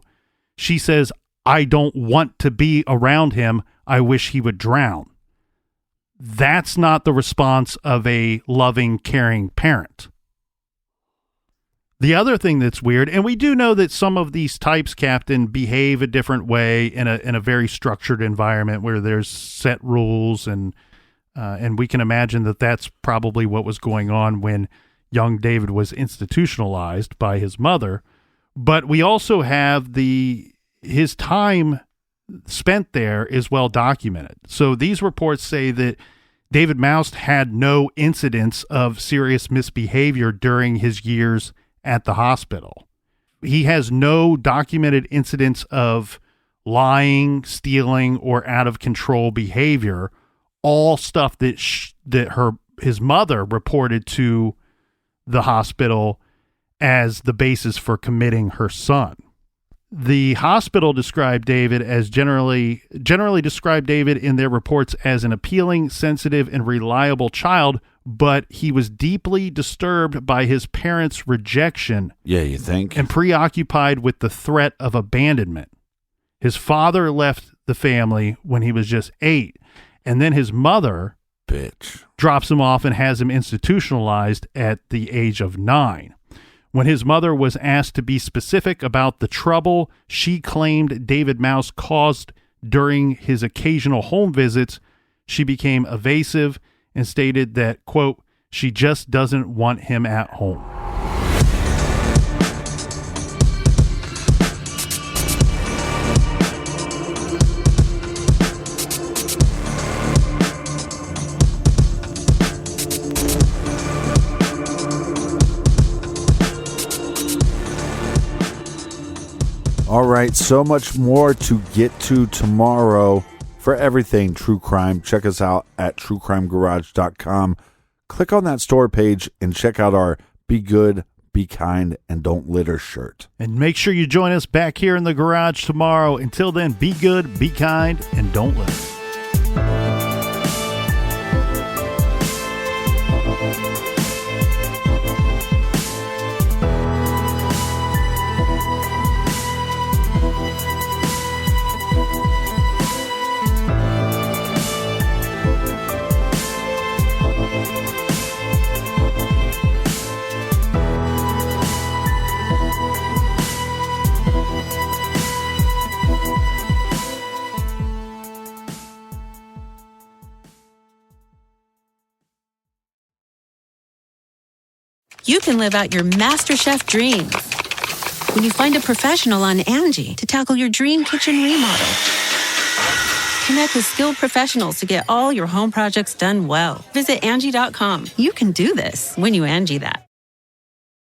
She says, I don't want to be around him. I wish he would drown. That's not the response of a loving, caring parent. The other thing that's weird, and we do know that some of these types, Captain, behave a different way in a very structured environment where there's set rules, and we can imagine that that's probably what was going on when young David was institutionalized by his mother. But we also have his time spent there is well documented. So these reports say that David Maust had no incidents of serious misbehavior during his years at the hospital. He has no documented incidents of lying, stealing, or out of control behavior. All stuff that his mother reported to the hospital as the basis for committing her son. The hospital described David as generally described David in their reports as an appealing, sensitive, and reliable child, but he was deeply disturbed by his parents' rejection. Yeah, you think? And preoccupied with the threat of abandonment. His father left the family when he was just 8, and then his mother drops him off and has him institutionalized at the age of 9. When his mother was asked to be specific about the trouble she claimed David Maust caused during his occasional home visits, she became evasive and stated that, quote, she just doesn't want him at home. All right, so much more to get to tomorrow. For everything true crime, check us out at truecrimegarage.com. Click on that store page and check out our Be Good, Be Kind, and Don't Litter shirt. And make sure you join us back here in the garage tomorrow. Until then, be good, be kind, and don't litter. You can live out your MasterChef dreams when you find a professional on Angie to tackle your dream kitchen remodel. Connect with skilled professionals to get all your home projects done well. Visit Angie.com. You can do this when you Angie that.